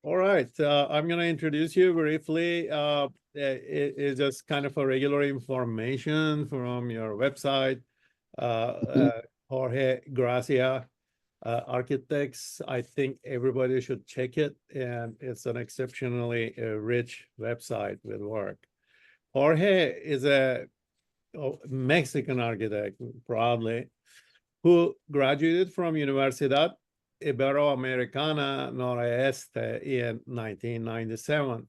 All right, I'm going to introduce you briefly. It's just kind of a regular information from your website. Jorge, Gracia, Architects. I think everybody should check it, and it's an exceptionally rich website with work. Jorge is a Mexican architect, probably, who graduated from Universidad Iberoamericana Noroeste in 1997.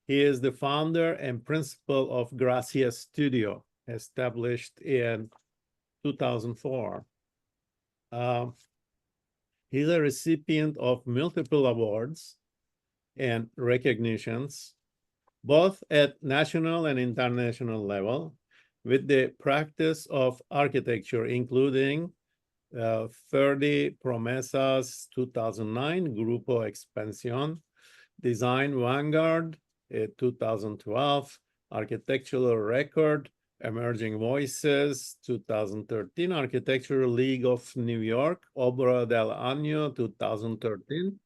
He is the founder and principal of Gracia Studio, established in 2004. He's a recipient of multiple awards and recognitions, both at national and international level, with the practice of architecture, including 30 Promesas 2009, Grupo Expansión, Design Vanguard 2012, Architectural Record, Emerging Voices 2013, Architectural League of New York, Obra del Año 2013,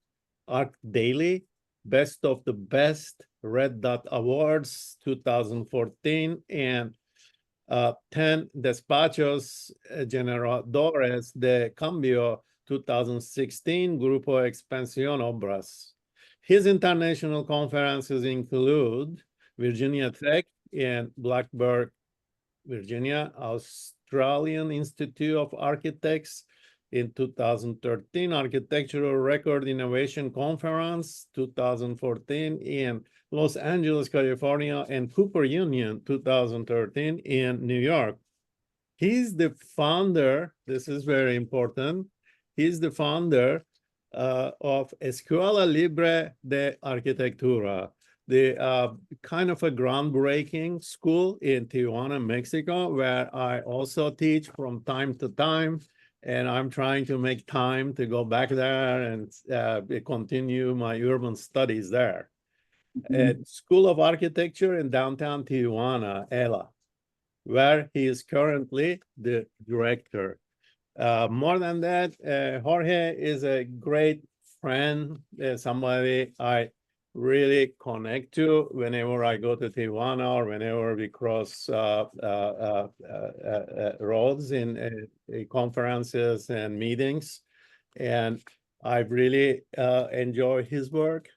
Arc Daily, Best of the Best, Red Dot Awards 2014, and 10 Despachos Generadores de Cambio 2016, Grupo Expansión Obras. His international conferences include Virginia Tech in Blacksburg, Virginia, Australian Institute of Architects in 2013, Architectural Record Innovation Conference 2014 in Los Angeles, California, and Cooper Union 2013 in New York. He's the founder, this is very important, he's the founder of Escuela Libre de Arquitectura, the kind of a groundbreaking school in Tijuana, Mexico, where I also teach from time to time. And I'm trying to make time to go back there and continue my urban studies there. At School of Architecture in downtown Tijuana, ELA, where he is currently the director. More than that, Jorge is a great friend, somebody I really connect to whenever I go to Tijuana or whenever we cross roads in conferences and meetings. And I really enjoy his work.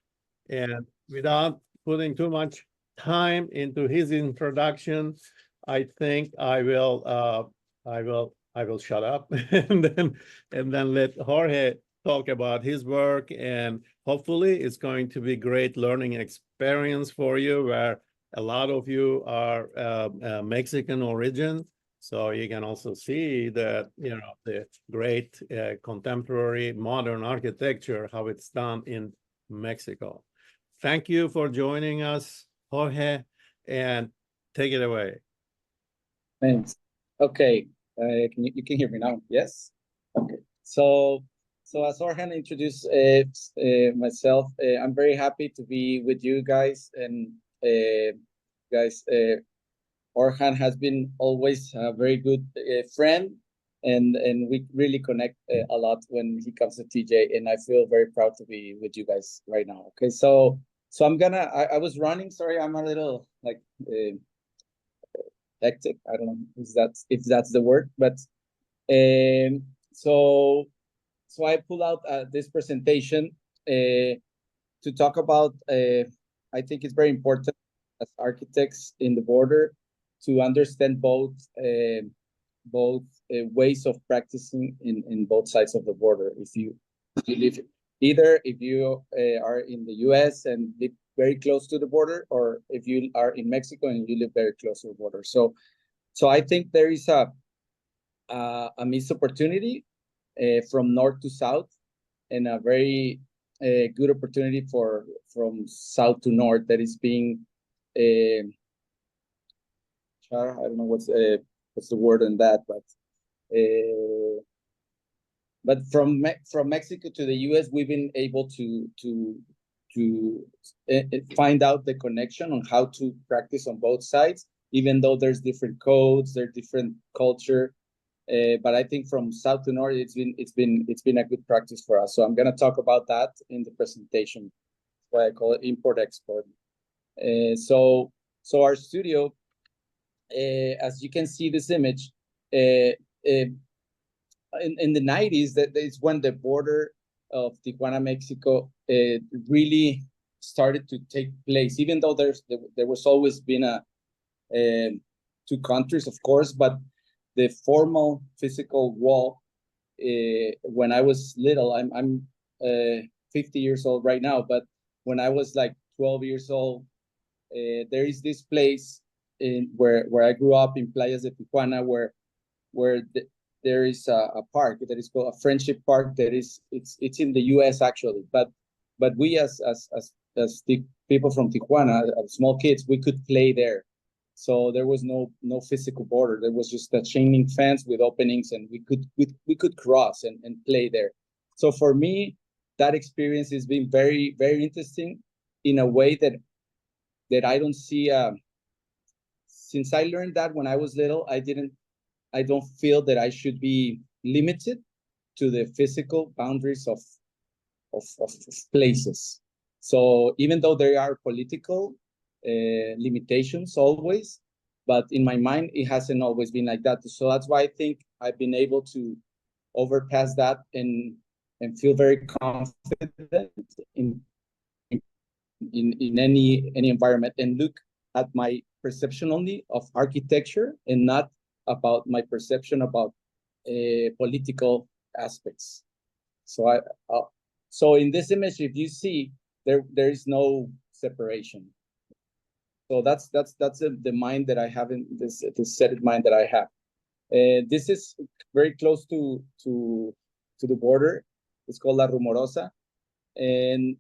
And without putting too much time into his introduction, I think I will shut up and then let Jorge talk about his work, and hopefully it's going to be great learning experience for you, where a lot of you are Mexican origin, so you can also see that the great contemporary modern architecture, how it's done in Mexico. Thank you for joining us, Jorge, and take it away. Thanks. Okay, you can hear me now? Yes. Okay. So as Orhan introduced myself, I'm very happy to be with you guys. And Orhan has been always a very good friend, and we really connect a lot when he comes to TJ. And I feel very proud to be with you guys right now. Okay, so I was running. Sorry, I'm a little like. Hectic. I don't know if that's the word, but so I pull out this presentation to talk about. I think it's very important as architects in the border to understand both ways of practicing in both sides of the border. If you live if you are in the U.S. and live very close to the border, or if you are in Mexico and you live very close to the border. So I think there is a missed opportunity from north to south, and a very good opportunity from south to north that is being I don't know what's the word on that, but from Mexico to the U.S., we've been able to find out the connection on how to practice on both sides, even though there's different codes, there's different culture. But I think from south to north, it's been a good practice for us. So I'm going to talk about that in the presentation. why I call it import-export. So our studio, as you can see this image, in the 90s, that is when the border of Tijuana, Mexico, really started to take place. Even though there was always been two countries, of course, but the formal physical wall, when I was little, I'm 50 years old right now, but when I was like 12 years old, there is this place where I grew up in Playas de Tijuana, where there is a park that is called a Friendship Park. It's in the U.S. actually, but we as the people from Tijuana, small kids, we could play there. So there was no physical border. There was just a chain link fence with openings, and we could cross and play there. So for me, that experience has been very, very interesting in a way that I don't see. Since I learned that when I was little, I don't feel that I should be limited to the physical boundaries of places. So even though there are political limitations always, but in my mind, it hasn't always been like that. So that's why I think I've been able to overpass that and feel very confident in any environment, and look at my perception only of architecture and not about my perception about political aspects. So so in this image, if you see, there is no separation. So that's the mind that I have in this set of mind that I have. This is very close to the border. It's called La Rumorosa, and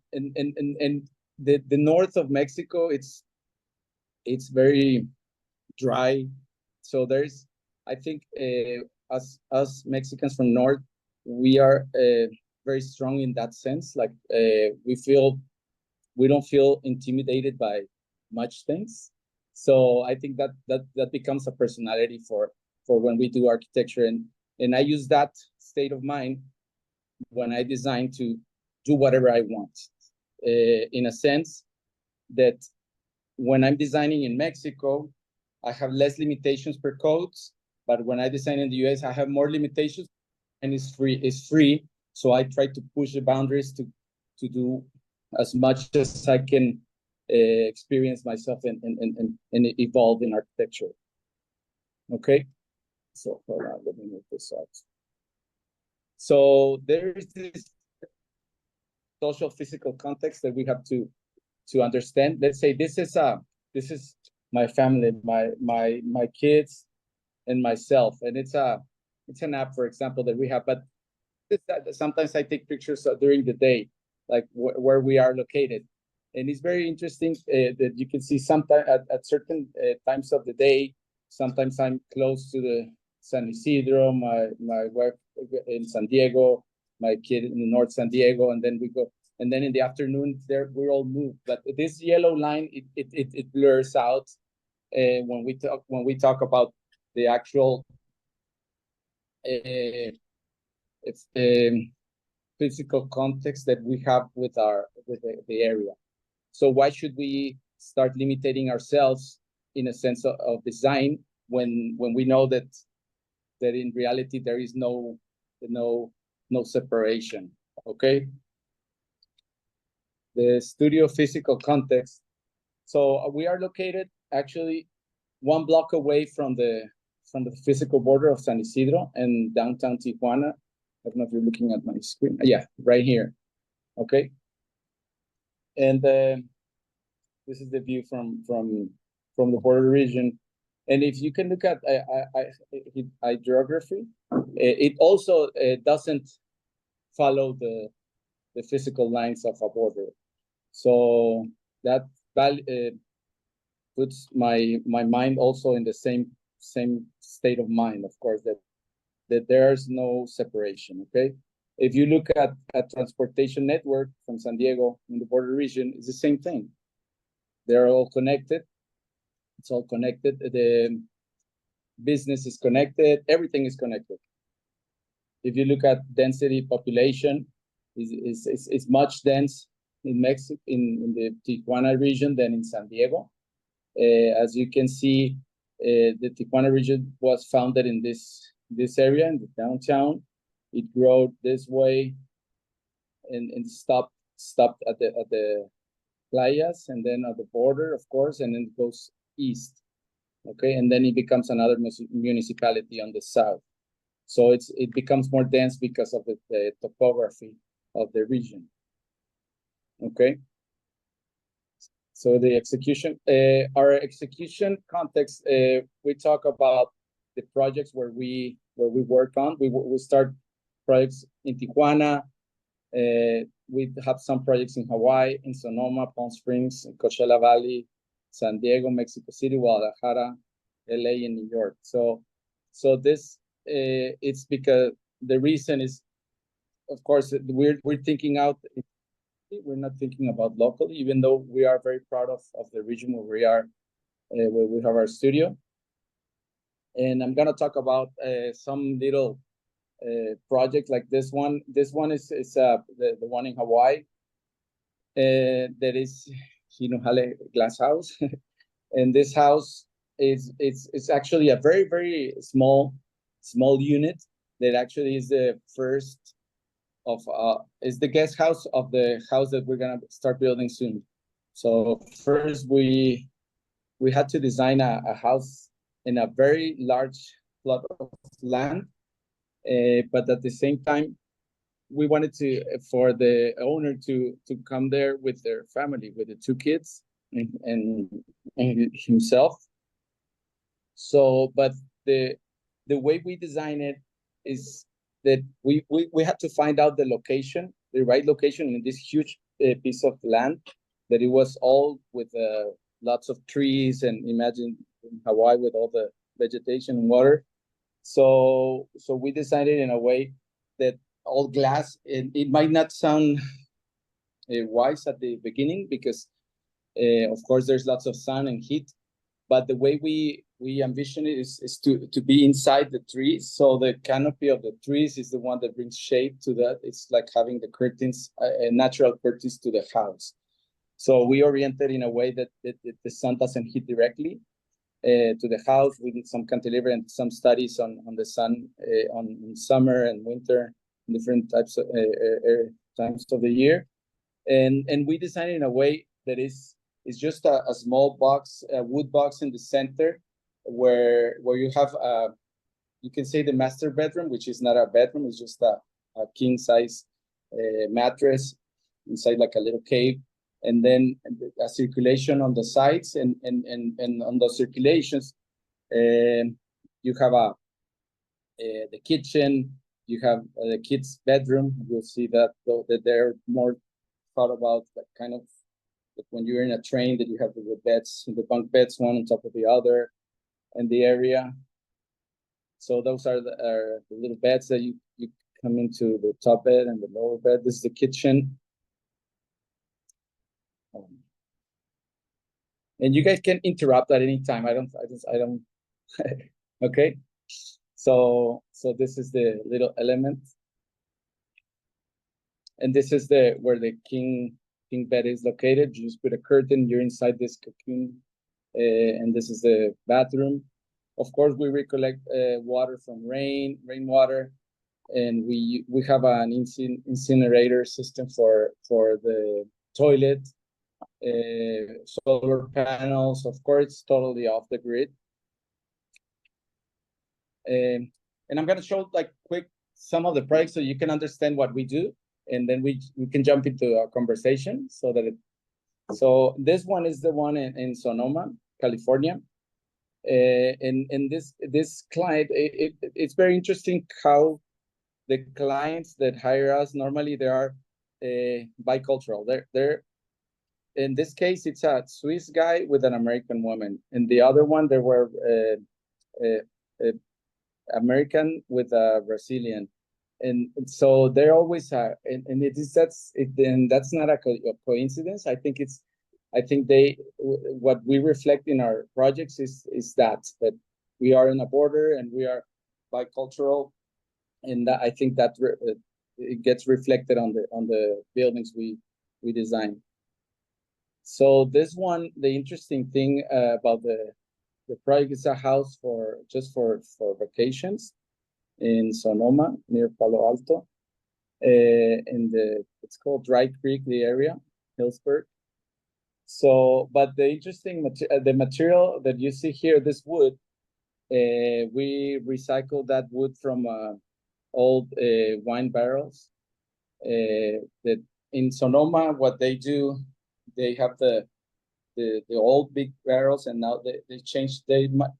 the north of Mexico, it's very dry. So there's, I think, us Mexicans from north, we are very strong in that sense. Like we don't feel intimidated by much things. So I think that becomes a personality for when we do architecture, and I use that state of mind when I design to do whatever I want. In a sense that when I'm designing in Mexico, I have less limitations per codes, but when I design in the US, I have more limitations, and it's free. So I try to push the boundaries to do as much as I can experience myself and evolve in architecture. Okay, so hold on, let me move this out. So there is this social physical context that we have to understand. Let's say this is my family, my kids, and myself, and it's an app, for example, that we have. But sometimes I take pictures during the day, like where we are located, and it's very interesting that you can see sometimes at certain times of the day. Sometimes I'm close to the San Isidro, my wife in San Diego, my kid in North San Diego, and then we go. And then in the afternoon, we're all moved. But this yellow line, it blurs out when we talk about the actual physical context that we have with the area. So why should we start limiting ourselves in a sense of design when we know that in reality there is no separation? Okay. The studio physical context. So we are located actually 1 block away from the physical border of San Isidro and downtown Tijuana. I don't know if you're looking at my screen. Yeah, right here. Okay. And this is the view from the border region. And if you can look at geography, it also doesn't follow the physical lines of a border. So that puts my mind also in the same state of mind, of course, that there's no separation. Okay, if you look at transportation network from San Diego in the border region, it's the same thing. They're all connected. It's all connected. The business is connected. Everything is connected. If you look at density, population is much dense in Mexico, in the Tijuana region than in San Diego. As you can see, the Tijuana region was founded in this area, in the downtown. It grew this way and stopped at the playas, and then at the border, of course, and then it goes east. Okay, and then it becomes another municipality on the south. So it becomes more dense because of the topography of the region. Okay. So the execution, our execution context, we talk about the projects where we work on. We start projects in Tijuana. We have some projects in Hawaii, in Sonoma, Palm Springs, in Coachella Valley, San Diego, Mexico City, Guadalajara, LA, and New York. So this it's because the reason is, of course, we're thinking out. We're not thinking about locally, even though we are very proud of the region where we are, where we have our studio. And I'm gonna talk about some little project like this one. This one is the one in Hawaii. That is Hale Glass House, and this house it's actually a very small unit that actually is the first of is the guest house of the house that we're gonna start building soon. So first we had to design a house in a very large plot of land, but at the same time we wanted for the owner to come there with their family, with the two kids and himself. So, but the way we design it is that we had to find out the location, the right location in this huge piece of land, that it was all with lots of trees, and imagine in Hawaii with all the vegetation and water. So we decided in a way that all glass, it might not sound wise at the beginning because of course there's lots of sun and heat, but the way we envision it is to be inside the trees. So the canopy of the trees is the one that brings shade to that. It's like having the curtains, natural curtains to the house. So we oriented in a way that the sun doesn't hit directly to the house. We did some cantilever and some studies on the sun on summer and winter, different types of times of the year, and we designed it in a way that is just a small box, a wood box in the center, where you have you can say the master bedroom, which is not a bedroom, it's just a king size mattress inside, like a little cave, and then a circulation on the sides, and on the circulations you have the kitchen, you have the kids' bedroom. You'll see that they're more thought about, like kind of like when you're in a train, that you have the beds, the bunk beds, one on top of the other, and the area. So those are the little beds that you come into, the top bed and the lower bed. This is the kitchen. And you guys can interrupt at any time. I don't. Okay. So this is the little element, and this is where the king bed is located. You just put a curtain. You're inside this cocoon, and this is the bathroom. Of course, we recollect water from rainwater, and we have an incinerator system for the toilet. Solar panels, of course, it's totally off the grid. And I'm gonna show like quick some of the projects so you can understand what we do, and then we can jump into a conversation. So this one is the one in Sonoma, California. And this client, it's very interesting how the clients that hire us, normally they are bicultural. They're in this case, it's a Swiss guy with an American woman. And the other one, there were American with a Brazilian. And so they're always, and that's not a coincidence. I think what we reflect in our projects is that we are in a border and we are bicultural. And I think that it gets reflected on the buildings we we design. So this one, the interesting thing about the project is a house for vacations in Sonoma near Palo Alto. It's called Dry Creek, the area, Hillsburg. So, but the interesting the material that you see here, this wood, we recycled that wood from old wine barrels. That in Sonoma, what they do, they have the old big barrels, and now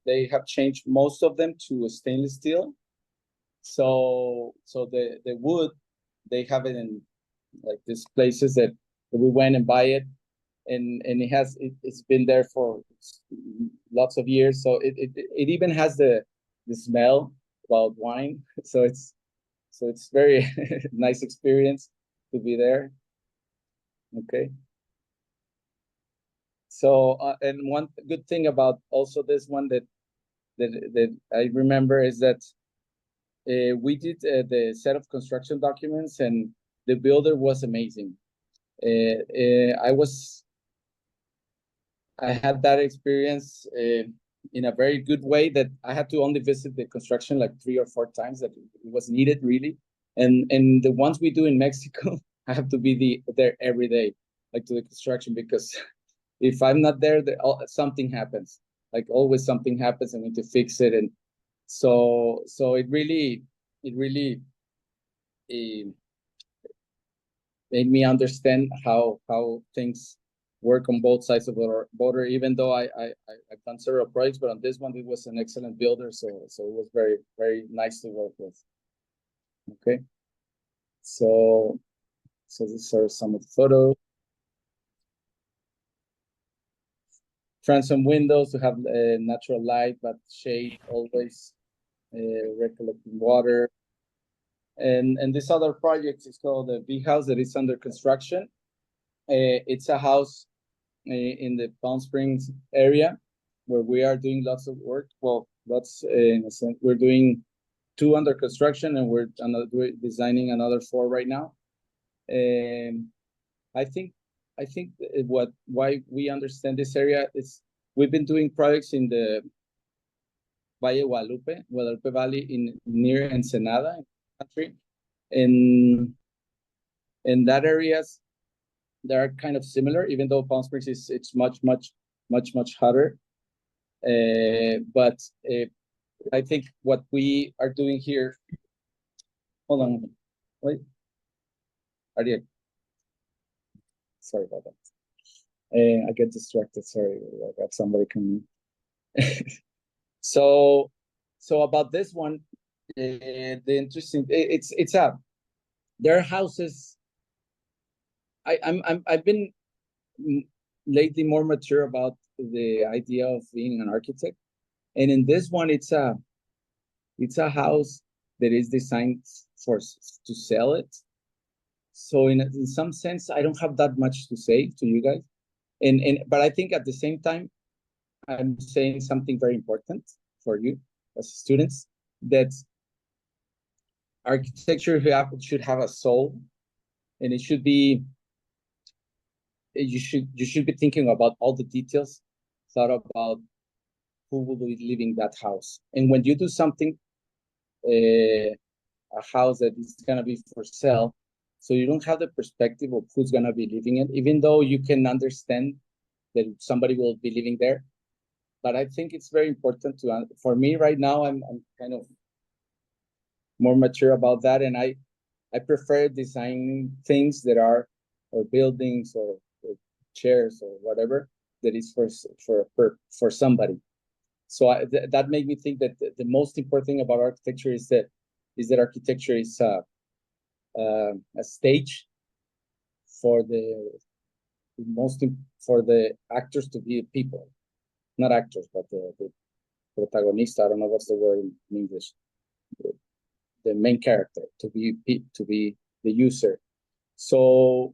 they have changed most of them to stainless steel. So the wood, they have it in like these places that we went and buy it, and it's been there for lots of years. So it even has the smell about wine. So it's very nice experience to be there. Okay. So and one good thing about also this one that I remember is that we did the set of construction documents, and the builder was amazing. I had that experience in a very good way, that I had to only visit the construction like 3 or 4 times that it was needed, really. And the ones we do in Mexico, I have to be there every day, like to the construction, because if I'm not there, something happens. Like always something happens, I need to fix it. And so it really made me understand how things work on both sides of the border, even though I've done several projects, but on this one, it was an excellent builder. So it was very, very nice to work with. Okay. So these are some of the photos. Transom windows to have natural light, but shade always, recollecting water. And this other project is called the V House, that is under construction. It's a house in the Palm Springs area where we are doing lots of work. Well, lots in a sense. We're doing 2 under construction, and we're designing another 4 right now. And I think why we understand this area is we've been doing projects in the Valle Guadalupe Valley near Ensenada country. In that areas, they are kind of similar, even though Palm Springs it's much hotter. But I think what we are doing here. Hold on, wait. Ariel. Sorry about that. I get distracted. Sorry, I got somebody coming. So about this one, the interesting, there are houses. I've been lately more mature about the idea of being an architect, and in this one, it's a house that is designed to sell it. So in some sense, I don't have that much to say to you guys, but I think at the same time, I'm saying something very important for you as students, that architecture should have a soul, and it should be, you should be thinking about all the details, thought about who will be living that house. And when you do something, a house that is going to be for sale, so you don't have the perspective of who's going to be living it, even though you can understand that somebody will be living there. But I think it's very important for me right now, I'm kind of more mature about that, and I prefer designing things that are, or buildings or chairs or whatever, that is for somebody. So that made me think that the most important thing about architecture is that architecture is a stage for the actors to be people, not actors, but the protagonista. I don't know what's the word in English. The main character to be the user. So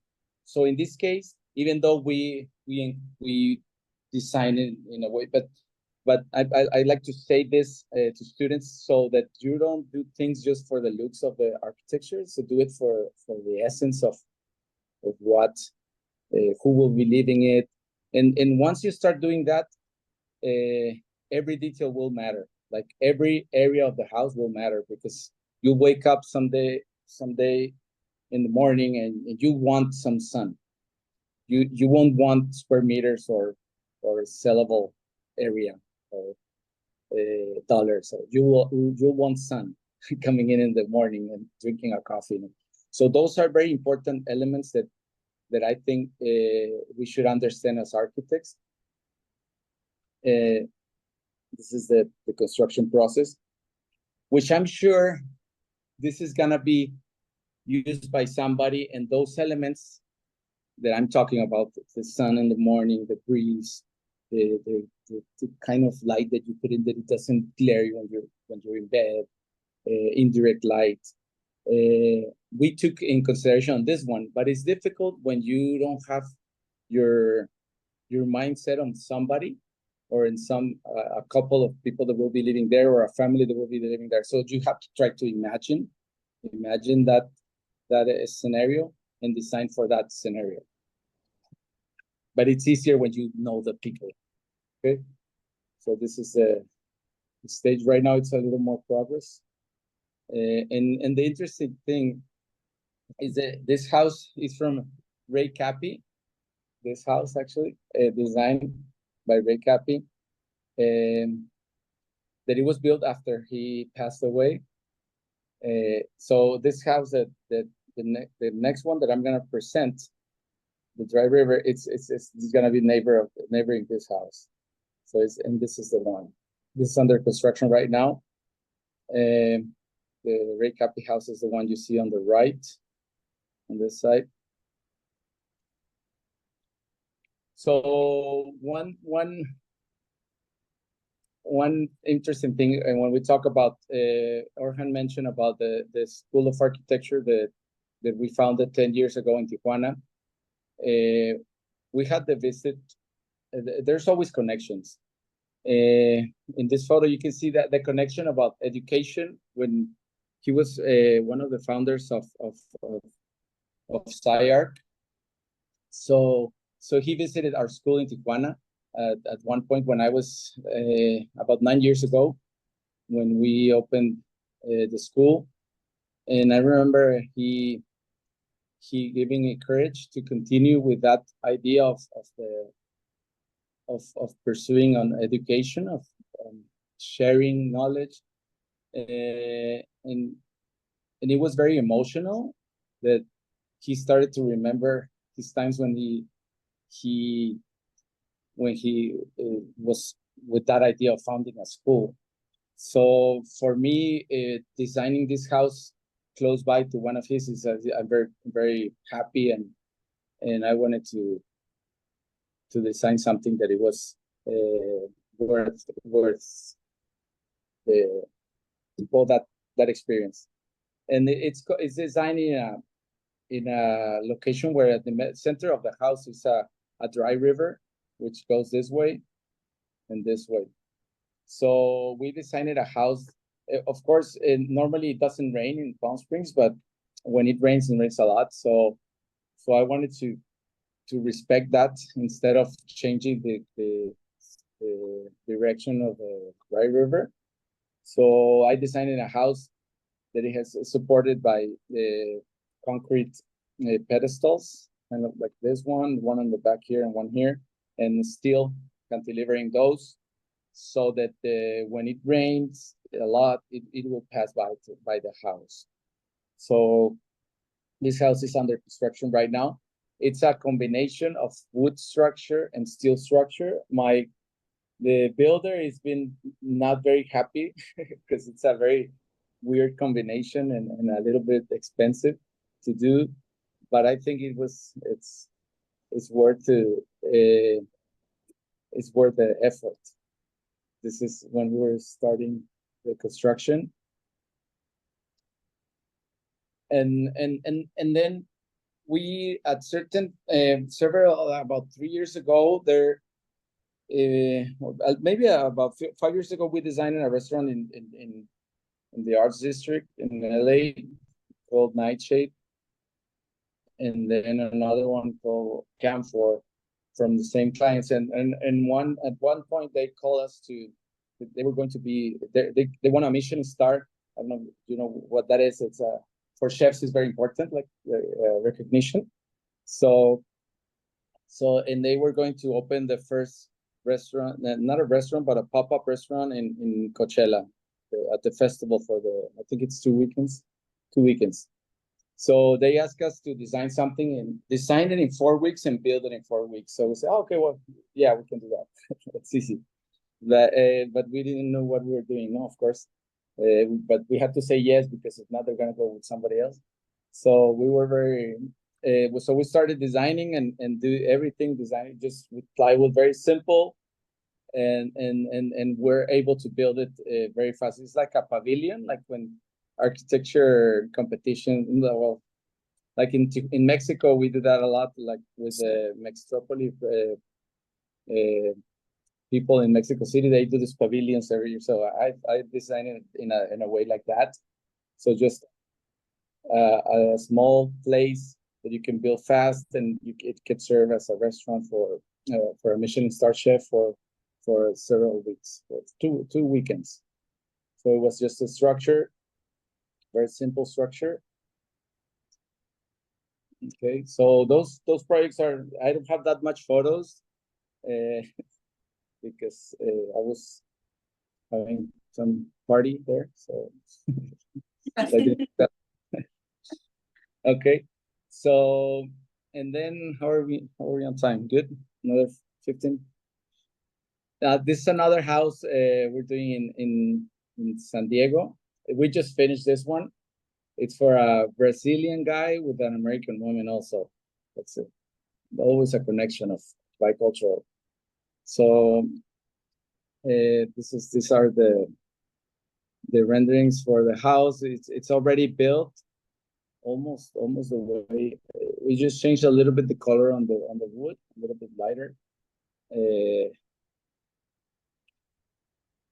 in this case, even though we design it in a way, but I like to say this to students, so that you don't do things just for the looks of the architecture. So do it for the essence of what who will be living it. And once you start doing that, every detail will matter. Like every area of the house will matter, because you wake up someday in the morning and you want some sun. You won't want square meters or sellable area or dollars. So you want sun coming in the morning and drinking a coffee. So those are very important elements that I think we should understand as architects. This is the construction process, which I'm sure this is gonna be used by somebody, and those elements that I'm talking about, the sun in the morning, the breeze, the kind of light that you put in that it doesn't glare you when you're in bed, indirect light. We took in consideration on this one, but it's difficult when you don't have your mindset on somebody, or in a couple of people that will be living there, or a family that will be living there. So you have to try to imagine that scenario and design for that scenario. But it's easier when you know the people. Okay, so this is the stage right now. It's a little more progress, and the interesting thing is that this house is from Ray Cappy. This house actually designed by Ray Cappy, that it was built after he passed away. So this house the next one that I'm gonna present, the Dry River, it's gonna be neighboring this house. So this is the one. This is under construction right now. The Ray Cappy house is the one you see on the right, on this side. So one interesting thing, and when we talk about, Jorge mentioned about the School of Architecture that we founded 10 years ago in Tijuana. We had the visit. There's always connections. In this photo, you can see that the connection about education, when he was one of the founders of SciArc. So he visited our school in Tijuana at one point when I was about 9 years ago, when we opened the school. And I remember he giving me courage to continue with that idea of pursuing on education, of sharing knowledge, and it was very emotional that he started to remember his times when he was with that idea of founding a school. So for me, designing this house close by to one of his is I'm very, very happy, and I wanted to design something that it was worth the all that experience. And it's designed in a location where at the center of the house is a dry river, which goes this way and this way. So we designed a house. Of course, normally it doesn't rain in Palm Springs, but when it rains a lot. So I wanted to respect that instead of changing the direction of the dry river. So I designed a house that it has supported by the concrete pedestals, kind of like this one on the back here and one here, and steel cantilevering those, so that when it rains a lot, it will pass by the house. So this house is under construction right now. It's a combination of wood structure and steel structure. The builder has been not very happy because it's a very weird combination and a little bit expensive to do, but I think it's worth it's worth the effort. This is when we were starting the construction, and then we at certain about 3 years ago there. Maybe about 5 years ago, we designed a restaurant in the Arts District in LA called Nightshade, and then another one called Camphor from the same clients. And at one point they called us they were going to be, they won a Michelin star. I don't know, you know what that is. It's for chefs is very important, like recognition. So and they were going to open the first restaurant, not a restaurant, but a pop-up restaurant in Coachella at the festival for I think it's 2 weekends. So they asked us to design something and design it in 4 weeks and build it in 4 weeks. So we said, okay, well, yeah, we can do that. That's easy. But we didn't know what we were doing, no, of course. But we had to say yes, because if not, they're gonna go with somebody else. So we were very, so we started designing and do everything designing just with plywood, very simple. And we're able to build it very fast. It's like a pavilion, like when architecture competition, well, like in Mexico, we do that a lot, like with the Mextropoli people in Mexico City. They do these pavilions every year. So I designed it in a way like that. So just a small place that you can build fast, and it can serve as a restaurant for a Michelin star chef for several weeks, for two weekends. So it was just a structure, very simple structure. Okay, so those projects are, I don't have that much photos because I was having some party there, so I didn't okay. So, and then how are we on time? Good, another 15. This is another house we're doing in San Diego. We just finished this one. It's for a Brazilian guy with an American woman also. That's it. Always a connection of bicultural. So these are the renderings for the house. It's already built, almost the way. We just changed a little bit the color on the wood, a little bit lighter.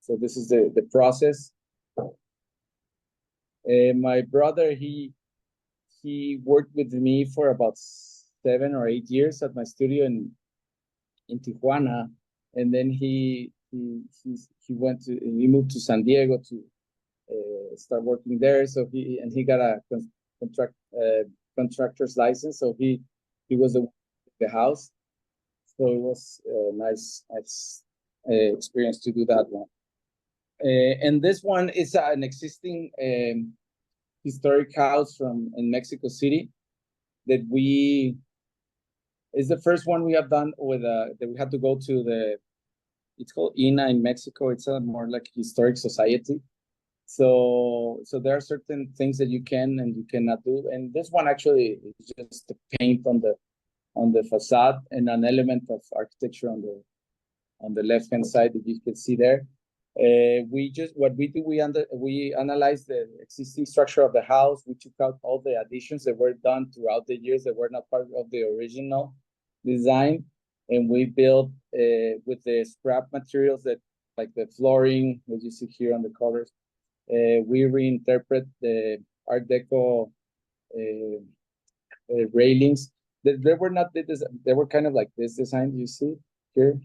So this is the process. My brother, he worked with me for about 7 or 8 years at my studio in Tijuana, and then he moved to San Diego to start working there. So he got a contractor's license. So he was the house. So it was a nice experience to do that one. And this one is an existing historic house in Mexico City that is the first one we have done with that we had to go to it's called INA in Mexico. It's a more like historic society. So there are certain things that you can and you cannot do. And this one actually is just the paint on the facade and an element of architecture on the left hand side that you can see there. We analyzed the existing structure of the house. We took out all the additions that were done throughout the years that were not part of the original design, and we built with the scrap materials that, like the flooring, as you see here on the colors. We reinterpret the Art Deco railings. They were not they were kind of like this design you see here.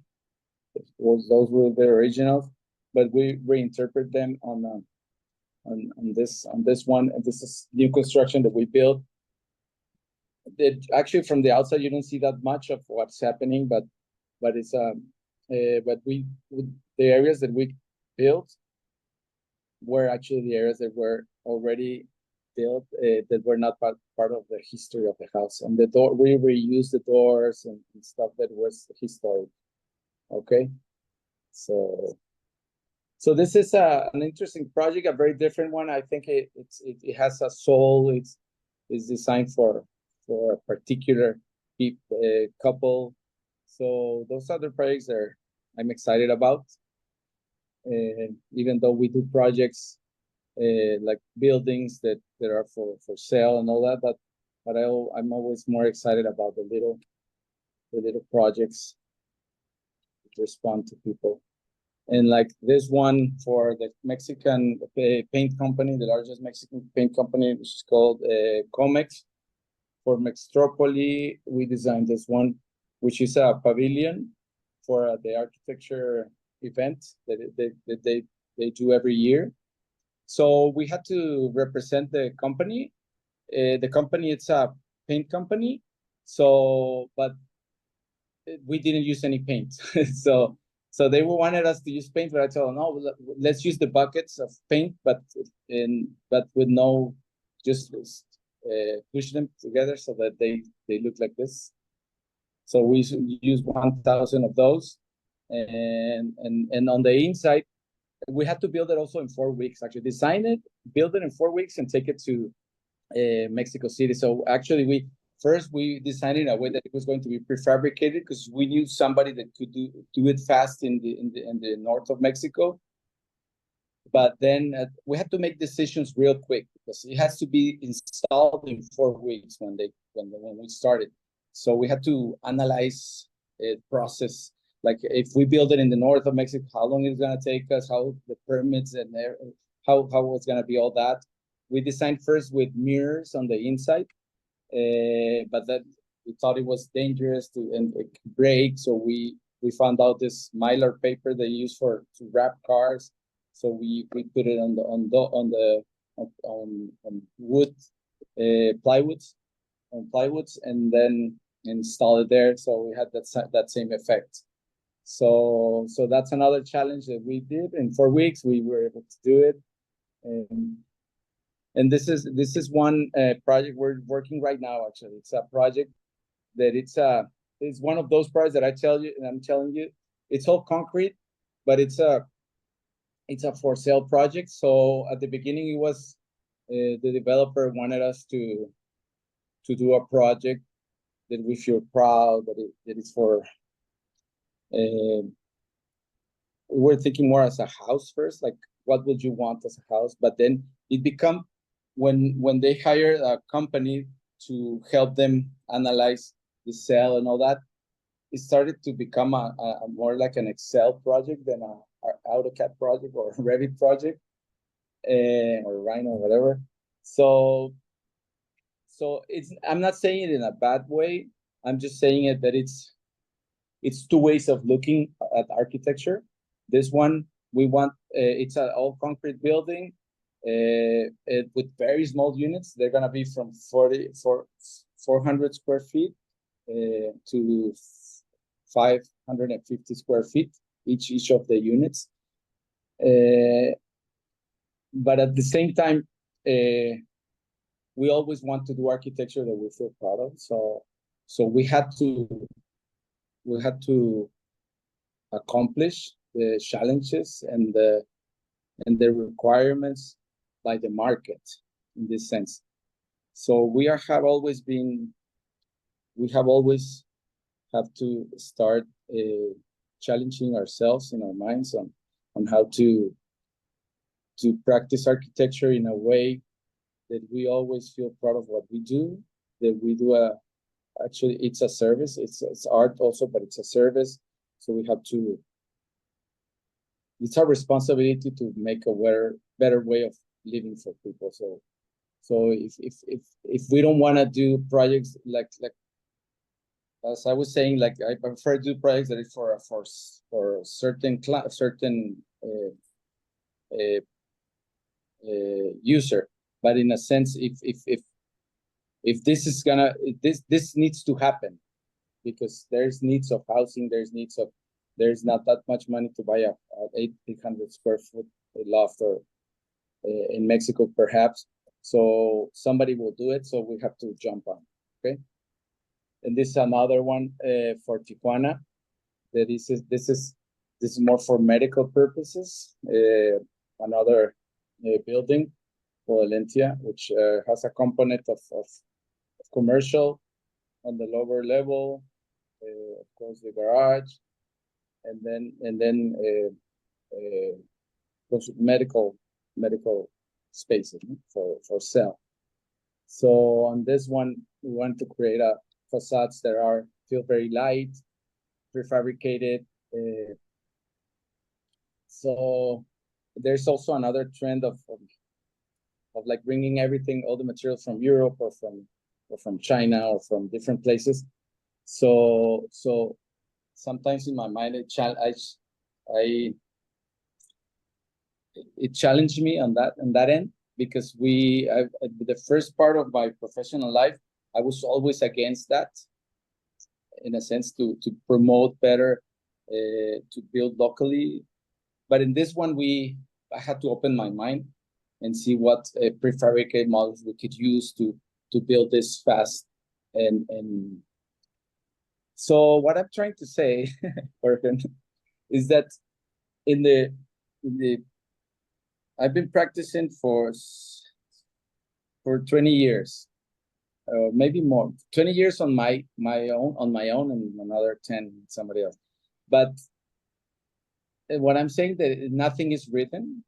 Those were the originals, but we reinterpret them on this one. And this is new construction that we built. Actually, from the outside you don't see that much of what's happening, but it's but the areas that we built were actually the areas that were already built that were not part of the history of the house. And the door, we reused the doors and stuff that was historic. Okay, so this is an interesting project, a very different one. I think it has a soul. It's designed for a particular couple. So those other projects I'm excited about. Even though we do projects like buildings that are for sale and all that, but I'm always more excited about the little projects that respond to people. And like this one for the Mexican paint company, the largest Mexican paint company, which is called Comex. For Mextropoli, we designed this one, which is a pavilion for the architecture event that they do every year. So we had to represent the company. The company, it's a paint company. So, but we didn't use any paint. So they wanted us to use paint, but I told them, no, let's use the buckets of paint, but with no, just push them together so that they look like this. So we used 1,000 of those, and on the inside, we had to build it also in 4 weeks. Actually, design it, build it in 4 weeks, and take it to Mexico City. So actually, we designed it in a way that it was going to be prefabricated because we knew somebody that could do it fast in the north of Mexico. But then we had to make decisions real quick because it has to be installed in 4 weeks when we started. So we had to analyze the process. Like if we build it in the north of Mexico, how long it's gonna take us, how the permits and how it's gonna be all that. We designed first with mirrors on the inside, but then we thought it was dangerous and it could break. So we found out this mylar paper they use to wrap cars. So we put it on wood, plywoods, and then install it there. So we had that same effect. So that's another challenge that we did. In 4 weeks, we were able to do it. And this is one project we're working right now. Actually, it's a project that it's one of those projects that I'm telling you, it's all concrete, but it's a for sale project. So at the beginning, it was the developer wanted us to do a project that we feel proud that it's for. We're thinking more as a house first, like what would you want as a house? But then it become when they hire a company to help them analyze the cell and all that, it started to become a more like an Excel project than a AutoCAD project or Revit project, or Rhino, or whatever. So I'm not saying it in a bad way. I'm just saying it that it's two ways of looking at architecture. This one, we want, it's an all concrete building with very small units. They're gonna be from 400 square feet to 550 square feet, each of the units. But at the same time, we always want to do architecture that we feel proud of. So we had to accomplish the challenges and the requirements by the market in this sense. So we have always have to start challenging ourselves in our minds on how to practice architecture in a way that we always feel proud of what we do, that we do actually it's a service, it's art also, but it's a service. So we have to, it's our responsibility to make a better way of living for people. So if we don't want to do projects like as I was saying, like I prefer to do projects that is for certain user. But in a sense, if this is this needs to happen, because there's needs of housing, there's not that much money to buy a 800 square foot loft or in Mexico perhaps. So somebody will do it. So we have to jump on. Okay. And this is another one for Tijuana. That this is more for medical purposes. Another building for Valentia, which has a component of commercial on the lower level, of course the garage, and then those medical spaces for sale. So on this one, we want to create facades that feel very light, prefabricated. So there's also another trend of like bringing everything, all the materials from Europe or or from China or from different places. So sometimes in my mind, it challenged me on that end, because the first part of my professional life, I was always against that, in a sense, to promote better, to build locally. But in this one, I had to open my mind and see what prefabricated models we could use to build this fast. And so what I'm trying to say, Jorge, is that in the I've been practicing for 20 years, maybe more, 20 years on my own, and another 10 somebody else. But what I'm saying, that nothing is written,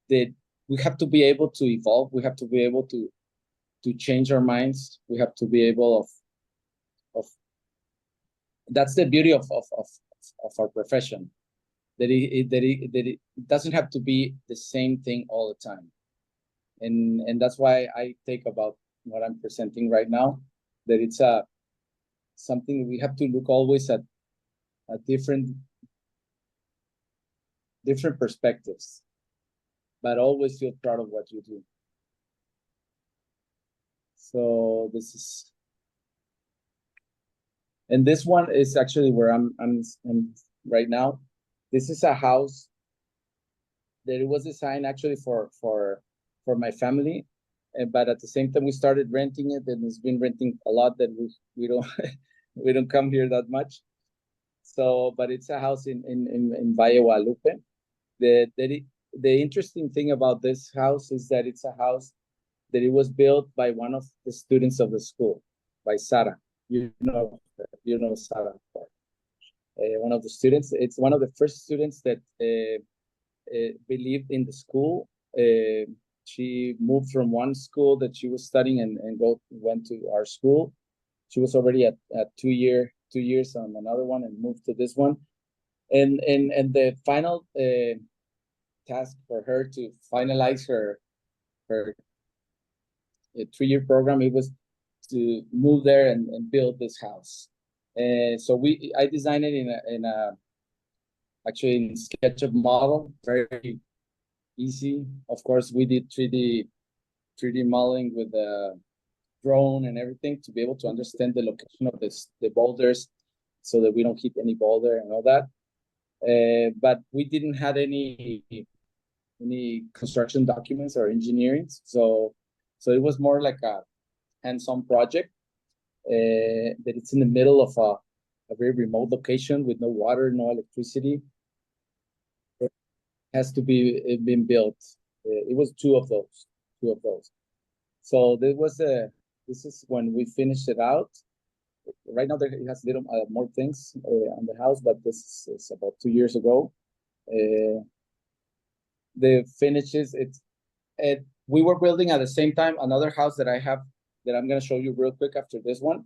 that we have to be able to evolve. We have to be able to change our minds. We have to be able of that's the beauty of our profession, that it doesn't have to be the same thing all the time. And that's why I take about what I'm presenting right now, that it's something we have to look always at different perspectives, but always feel proud of what you do. So this one is actually where I'm right now. This is a house that it was designed actually for my family, but at the same time we started renting it, and it's been renting a lot, that we don't we don't come here that much. So, but it's a house in Valle Guadalupe. The interesting thing about this house is that it's a house that it was built by one of the students of the school, by Sarah. You know Sarah. One of the students. It's one of the first students that believed in the school. She moved from one school that she was studying and went to our school. She was already at 2 years on another one, and moved to this one. And the final task for her to finalize her 3-year program, it was to move there and build this house. So I designed it in a actually in SketchUp model, very easy. Of course, we did 3D modeling with the drone and everything to be able to understand the location of the boulders, so that we don't hit any boulder and all that. But we didn't have any construction documents or engineering, so it was more like a hands-on project. That it's in the middle of a very remote location with no water, no electricity. It has to be been built. It was two of those. So this is when we finished it out. Right now, it has little more things on the house, but this is about 2 years ago. The finishes, we were building at the same time another house that I have, that I'm going to show you real quick after this one,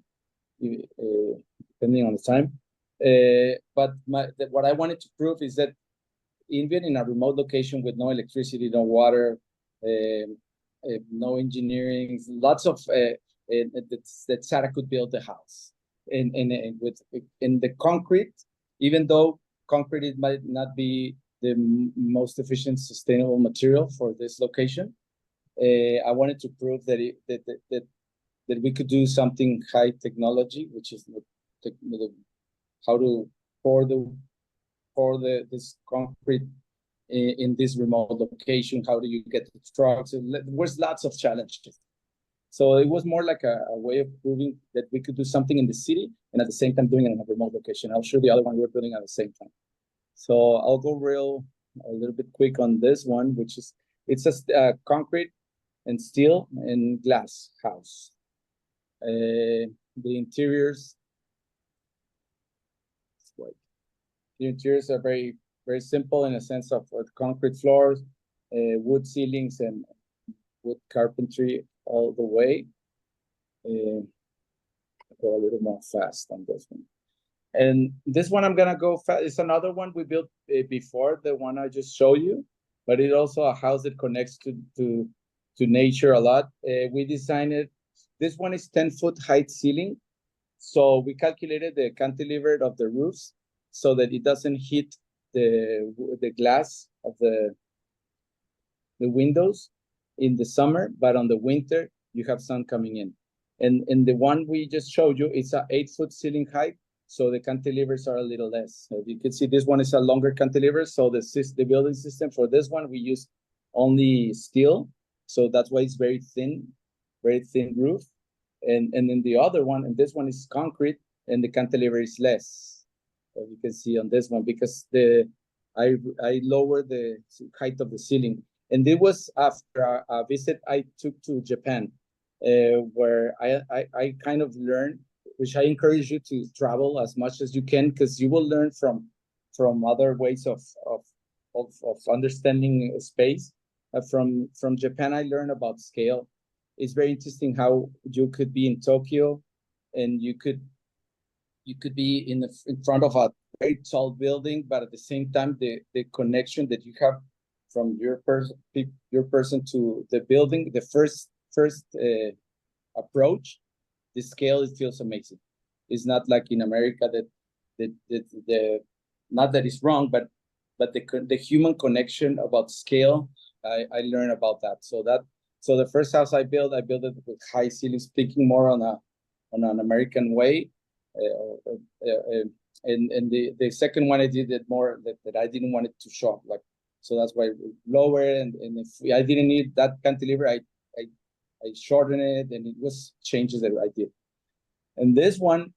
depending on the time. But what I wanted to prove is that even in a remote location with no electricity, no water, no engineering, lots of that Sarah could build the house. And in the concrete, even though concrete, it might not be the most efficient, sustainable material for this location, I wanted to prove that that we could do something high technology, which is how to pour this concrete in this remote location. How do you get the trucks? There was lots of challenges. So it was more like a way of proving that we could do something in the city and at the same time doing it in a remote location. I'll show the other one we're building at the same time. So I'll go a little bit quick on this one, which is, it's a concrete and steel and glass house. The interiors, are very, very simple in a sense of concrete floors, wood ceilings, and wood carpentry all the way. I'll go a little more fast on this one. And this one I'm gonna go fast. It's another one we built before the one I just showed you, but it's also a house that connects to nature a lot. We designed it This one is 10-foot height ceiling. So we calculated the cantilever of the roofs so that it doesn't hit the glass of the windows in the summer, but on the winter you have sun coming in. And the one we just showed you, it's a 8-foot ceiling height, so the cantilevers are a little less. As you can see, this one is a longer cantilever, so the building system for this one we use only steel, so that's why it's very thin roof. And then the other one, and this one is concrete, and the cantilever is less, as you can see on this one, because I lowered the height of the ceiling. And it was after a visit I took to Japan, where I kind of learned, which I encourage you to travel as much as you can, because you will learn from other ways of understanding space. From Japan, I learned about scale. It's very interesting how you could be in Tokyo, and you could be in front of a very tall building, but at the same time, the connection that you have from your person to the building, the first approach, the scale, it feels amazing. It's not like in America that the not that it's wrong, but the human connection about scale, I learned about that. So the first house I built it with high ceilings, thinking more on an American way. And the second one I did it more that I didn't want it to show, like, so that's why lower, and if I didn't need that cantilever, I shortened it, and it was changes that I did. And this one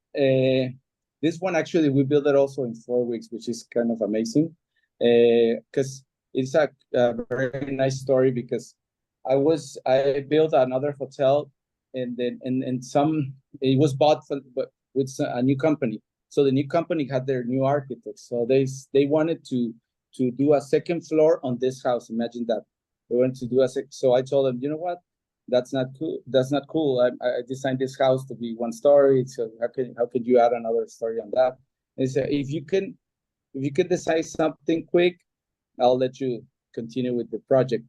actually we built it also in 4 weeks, which is kind of amazing, because it's a very nice story, because I built another hotel, and then it was bought with a new company. So the new company had their new architects. So they wanted to do a second floor on this house. Imagine that. They wanted to do so I told them, you know what? That's not cool. That's not cool. I designed this house to be 1 story. So how could you add another story on that? And so if you can decide something quick, I'll let you continue with the project.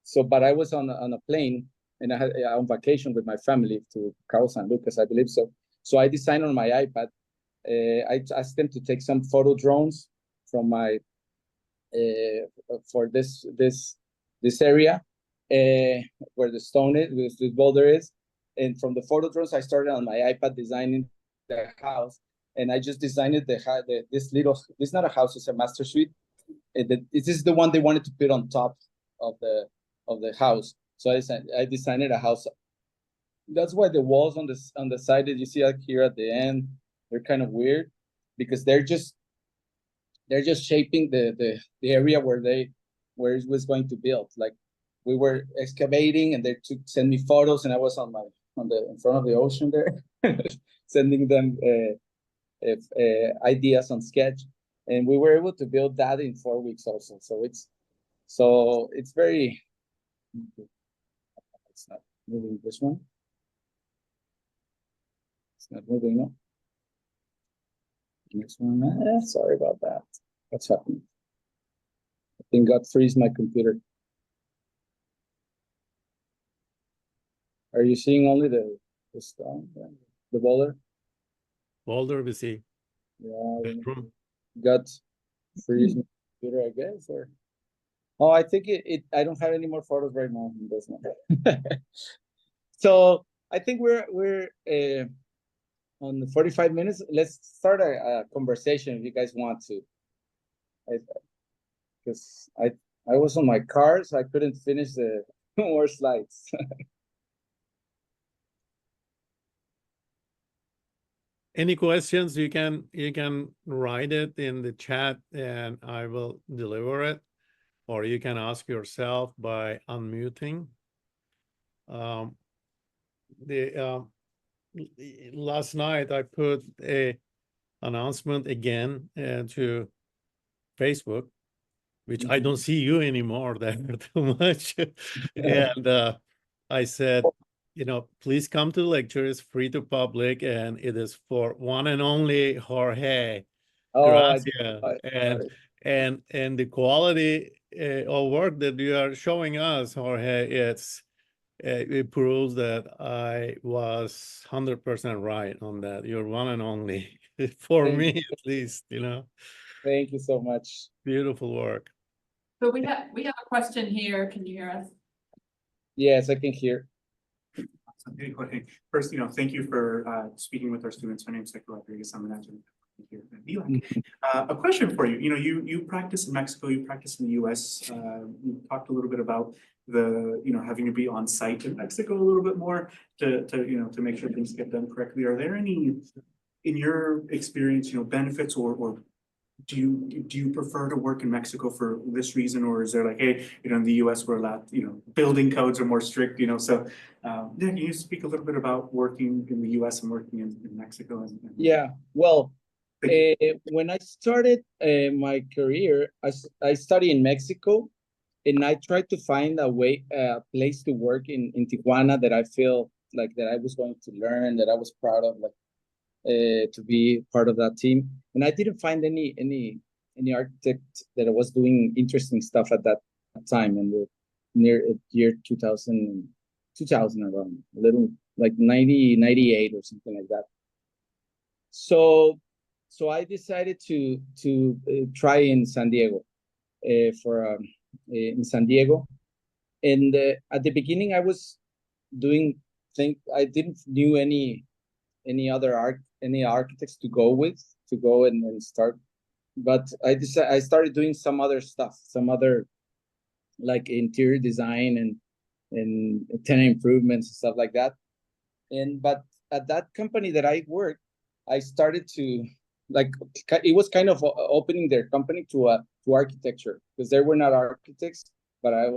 So, but I was on a plane, and I had on vacation with my family to Cabo San Lucas, I believe so. So I designed on my iPad. I asked them to take some photo drones from my for this area where the stone is, the boulder is, and from the photo drones I started on my iPad designing the house, and I just designed this is not a house, it's a master suite. This is the one they wanted to put on top of the house. So I designed a house. That's why the walls on the side that you see like here at the end, they're kind of weird, because they're just shaping the area where it was going to build. Like, we were excavating, and they send me photos, and I was in front of the ocean there, sending them ideas on sketch, and we were able to build that in 4 weeks also. So it's very. It's not moving, this one. It's not moving, no. Next one. Sorry about that. What's happening? I think God freeze my computer. Are you seeing only the stone, the boulder? Boulder, we see. Yeah. Bedroom. God freeze my computer, I guess, or. Oh, I think I don't have any more photos right now in this one. So I think we're on 45 minutes. Let's start a conversation if you guys want to. Because I was on my car, so I couldn't finish the more slides. Any questions, you can write it in the chat, and I will deliver it, or you can ask yourself by unmuting. Last night I put a announcement again to Facebook, which I don't see you anymore there too much. And I said, please come to the lecture. It's free to public, and it is for one and only Jorge. Gracia. And the quality of work that you are showing us, Jorge, It proves that I was 100% right on that. You're one and only, for Thank me you. at least, you know. Thank you so much. Beautiful work. So we have a question here. Can you hear us? Yes, I can hear. Hey, Jorge. First, thank you for speaking with our students. My name is Hector Rodriguez. I'm an adjunct here at BLAC. A question for you. You practice in Mexico, you practice in the US. You talked a little bit about the, having to be on site in Mexico a little bit more to make sure things get done correctly. Are there any, in your experience, benefits or do you prefer to work in Mexico for this reason, or is there like, hey, in the US we're allowed, building codes are more strict, so can you speak a little bit about working in the US and working in Mexico? Yeah, well, when I started my career, I studied in Mexico, and I tried to find a place to work in Tijuana that I feel like that I was going to learn, that I was proud of, like to be part of that team. And I didn't find any architect that was doing interesting stuff at that time, in the near year 2000 around, a little like 98 or something like that. So I decided to try in San Diego, in San Diego. And at the beginning I was doing I didn't knew any architects to go and start, but I started doing some other stuff, some other like interior design and tenant improvements and stuff like that. But at that company that I worked, I started to, like, it was kind of opening their company to architecture, because they were not architects, but I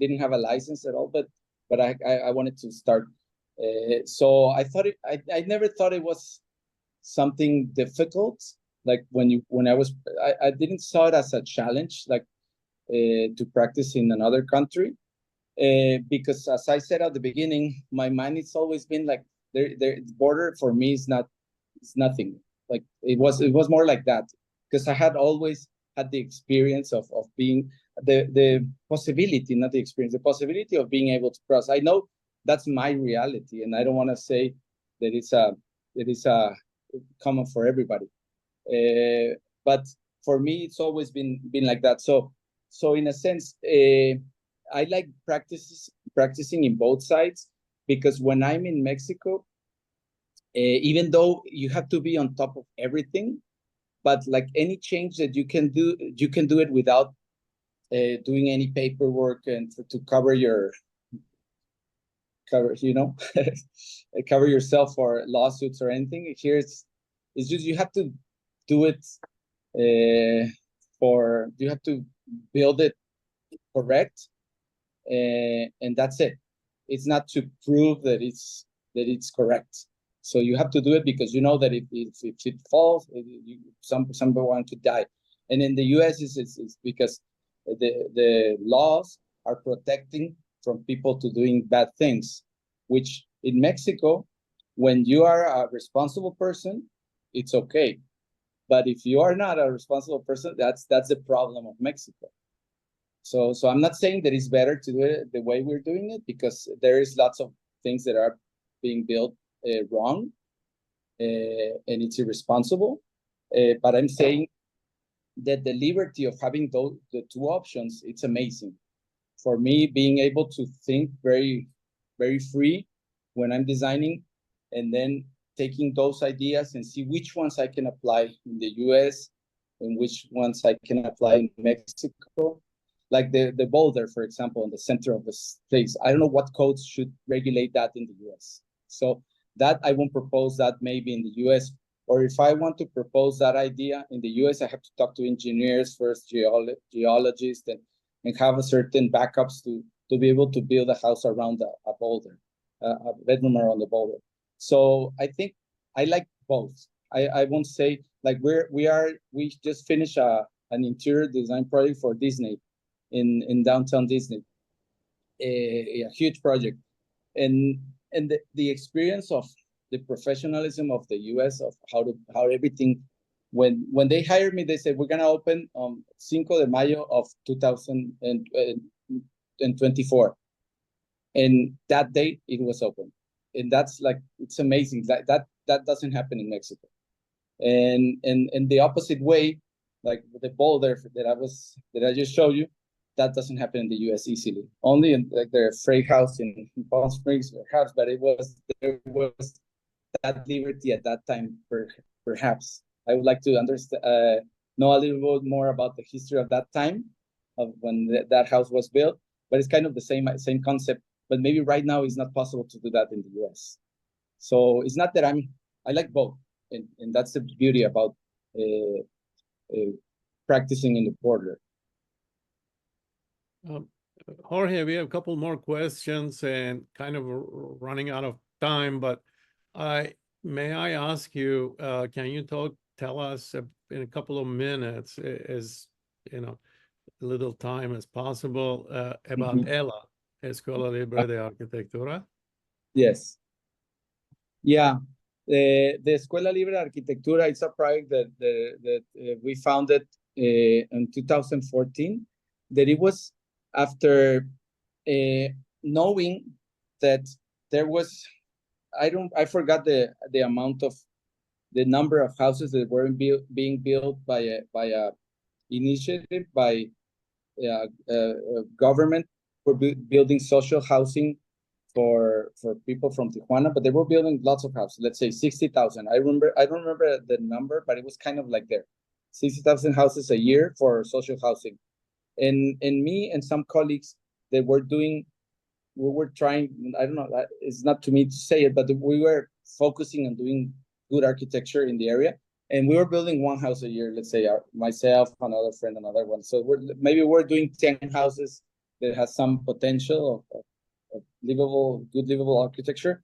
didn't have a license at all, but I wanted to start. So I thought I never thought it was something difficult. Like I didn't saw it as a challenge, like to practice in another country, because as I said at the beginning, my mind has always been like the border for me is nothing. Like it was more like that, because I had always had the experience of being the possibility, not the experience, the possibility of being able to cross. I know that's my reality, and I don't want to say that it's a common for everybody, but for me it's always been like that. So in a sense, I like practicing in both sides, because when I'm in Mexico, even though you have to be on top of everything, but like any change that you can do it without doing any paperwork and to cover cover yourself for lawsuits or anything. Here it's just you have to do it you have to build it correct, and that's it. It's not to prove that it's correct. So you have to do it because you know that if it falls, someone could die. And in the US, it's because the laws are protecting from people to doing bad things, which in Mexico, when you are a responsible person, it's okay. But if you are not a responsible person, that's the problem of Mexico. So I'm not saying that it's better to do it the way we're doing it, because there is lots of things that are being built wrong, and it's irresponsible. But I'm saying that the liberty of having the two options, it's amazing. For me, being able to think very, very free when I'm designing, and then taking those ideas and see which ones I can apply in the US and which ones I can apply in Mexico. Like the boulder, for example, in the center of the place. I don't know what codes should regulate that in the US. So that I won't propose that maybe in the US. Or if I want to propose that idea in the US, I have to talk to engineers first, geologists, and have a certain backups to be able to build a house around a boulder, a bedroom around the boulder. So I think I like both. I won't say like we just finished an interior design project for Disney in downtown Disney, a huge project, and the experience of the professionalism of the US, of how everything, when they hired me, they said we're gonna open on Cinco de Mayo of 2024. And that day it was open. And that's like, it's amazing. That doesn't happen in Mexico. And the opposite way, like the boulder that I just showed you, that doesn't happen in the US easily. Only in like the Freight House in Palm Springs, perhaps, but there was that liberty at that time, perhaps. I would like to understand, know a little bit more about the history of that time, of when that house was built. But it's kind of the same concept. But maybe right now it's not possible to do that in the US. So it's not that I like both, and that's the beauty about practicing in the border. Jorge, we have a couple more questions and kind of running out of time, but may I ask you, can you tell us in a couple of minutes, as little time as possible, about ELA, Escuela Libre de Arquitectura? Yes. Yeah. The Escuela Libre de Arquitectura, it's a project that we founded in 2014, that it was after knowing that there was, I forgot the amount of the number of houses that were being built by a initiative by government for building social housing for people from Tijuana, but they were building lots of houses. Let's say 60,000. I don't remember the number, but it was kind of like there, 60,000 houses a year for social housing. And me and some colleagues that we were trying, I don't know, it's not to me to say it, but we were focusing on doing good architecture in the area. And we were building one house a year, let's say myself, another friend, another one. So maybe we're doing 10 houses that has some potential of good livable architecture.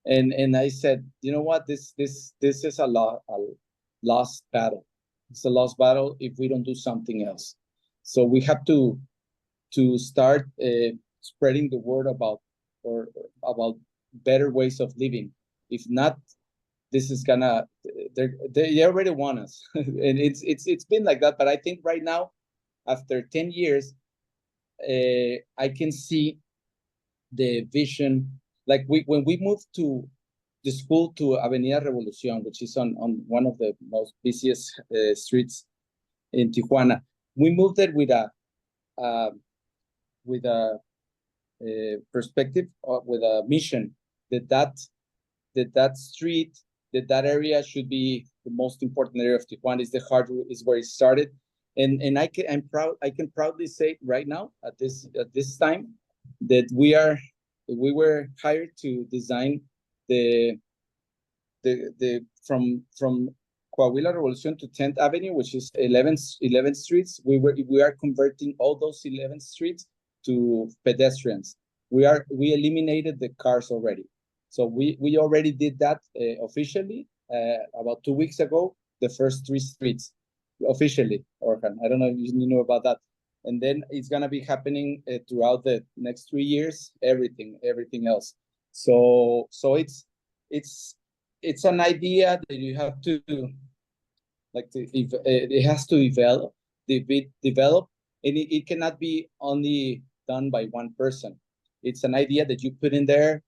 And I said, you know what, this is a lost battle. It's a lost battle if we don't do something else. So we have to start spreading the word about better ways of living. If not, this is gonna, they already want us. And it's been like that. But I think right now, after 10 years, I can see the vision. Like when we moved to the school to Avenida Revolución, which is on one of the most busiest streets in Tijuana, we moved there with a perspective, with a mission that street, that area should be the most important area of Tijuana. Is the heart, is where it started, and I can proudly say right now at this time that we were hired to design the from Coahuila Revolución to 10th Avenue, which is 11 streets. We are converting all those 11 streets to pedestrians. We eliminated the cars already. So we already did that officially about 2 weeks ago, the first 3 streets officially, Orhan. I don't know if you knew about that. And then it's gonna be happening throughout the next 3 years, everything else. So it's an idea that you have to, like, it has to develop, and it cannot be only done by one person. It's an idea that you put in there,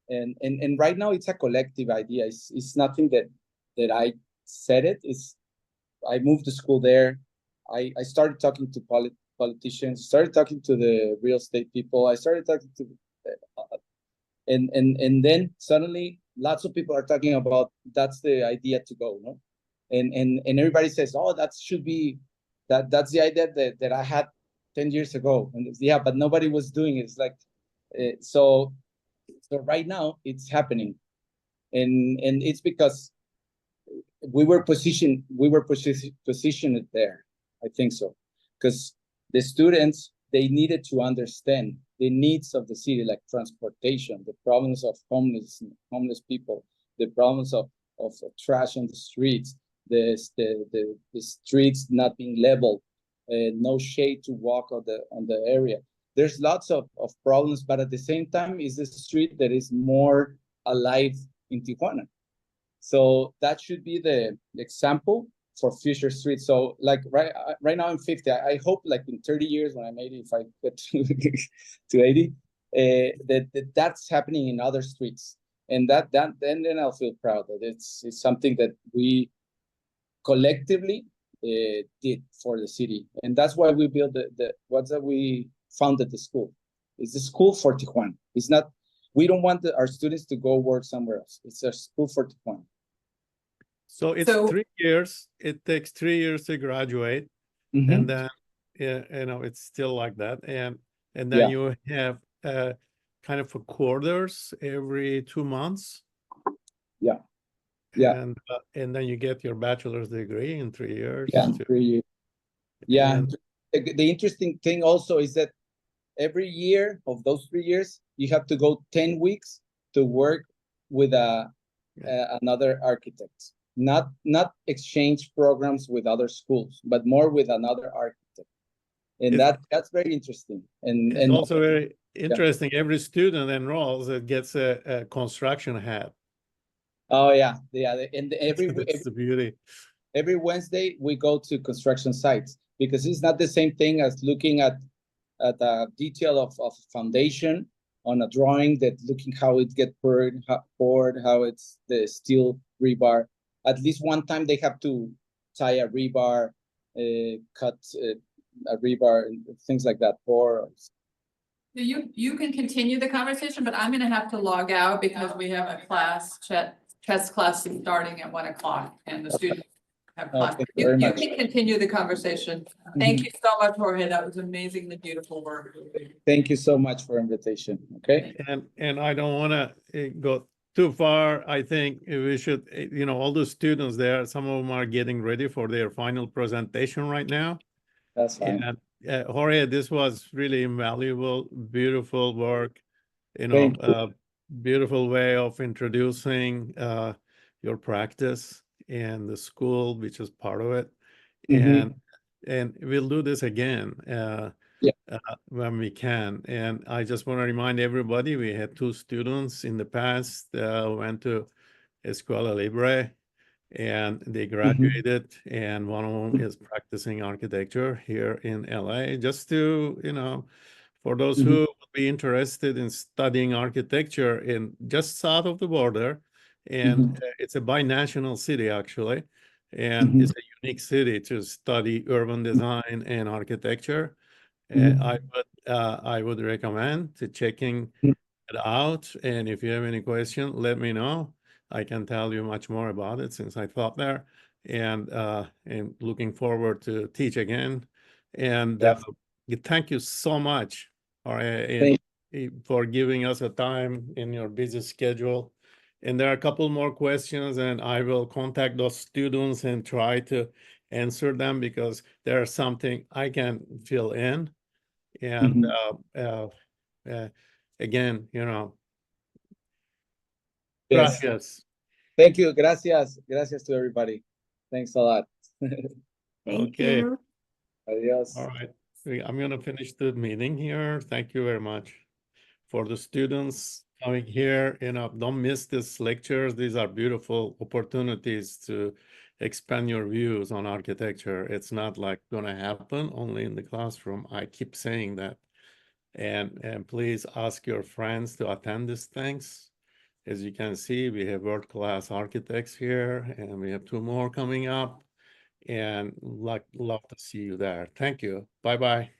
and right now it's a collective idea. It's nothing that I said it. I moved to school there. I started talking to politicians, started talking to the real estate people. I started talking to, and then suddenly lots of people are talking about that's the idea to go, no? And everybody says, oh, that's the idea that I had 10 years ago. And yeah, but nobody was doing it. It's like, so right now it's happening. And it's because we were positioned there. I think so. Because the students, they needed to understand the needs of the city, like transportation, the problems of homeless people, the problems of trash on the streets, the streets not being leveled, no shade to walk on the area. There's lots of problems, but at the same time, it's a street that is more alive in Tijuana. So that should be the example for future streets. So like right now I'm 50. I hope like in 30 years when I'm 80, if I get to 80, that's happening in other streets. And then I'll feel proud that it's something that we collectively did for the city. And that's why we built we founded the school. It's the school for Tijuana. It's not, we don't want our students to go work somewhere else. It's a school for Tijuana. So it's So- 3 years. It takes 3 years to graduate, Mhm. and then it's still like that. And then Yeah. you have kind of a quarters every 2 months. Yeah. Yeah. And then you get your bachelor's degree in 3 years. Yeah, too. 3 years. Yeah. And- The interesting thing also is that every year of those 3 years, you have to go 10 weeks to work with another architect. Not exchange programs with other schools, but more with another architect. And that's very interesting. It's also very interesting. Every student enrolls that gets a construction hat. Oh yeah. And That's the beauty. every Wednesday we go to construction sites, because it's not the same thing as looking at a detail of foundation on a drawing, that looking how it get poured, how it's the steel rebar. At least one time they have to tie a rebar, cut a rebar, and things like that. You can continue the conversation, but I'm gonna have to log out because we have a class, chess class starting at 1 o'clock, and the students have class. Thank you very You much. can continue the conversation. Thank you so much, Jorge. That was amazingly beautiful work. Thank you so much for invitation. Okay. And I don't want to go too far. I think we should, all the students there, some of them are getting ready for their final presentation right now. That's fine. And Jorge, this was really invaluable, beautiful work, Thank beautiful way of introducing your practice and the school, which is part of it. Mhm. And we'll do this again when we can. And I just want to remind everybody, we had 2 students in the past who went to Escuela Libre, and they graduated, and one of them is practicing architecture here in LA. Just to, for those who would be interested in studying architecture in just south of the border, and it's a binational city actually, and it's a unique city to study urban design and architecture. I would recommend to checking it out. And if you have any question, let me know. I can tell you much more about it since I taught there, and looking forward to teach again. And thank you so much for giving us a time in your busy schedule. And there are a couple more questions, and I will contact those students and try to answer them, because there's something I can fill in. And again, Yes. gracias. Thank you. Gracias. Gracias to everybody. Thank a lot. Thank Okay. you. Adios. All right. I'm going to finish the meeting here. Thank you very much. For the students coming here, don't miss these lectures. These are beautiful opportunities to expand your views on architecture. It's not like going to happen only in the classroom. I keep saying that. And please ask your friends to attend these things. As you can see, we have world-class architects here, and we have 2 more coming up. And love to see you there. Thank you. Bye-bye.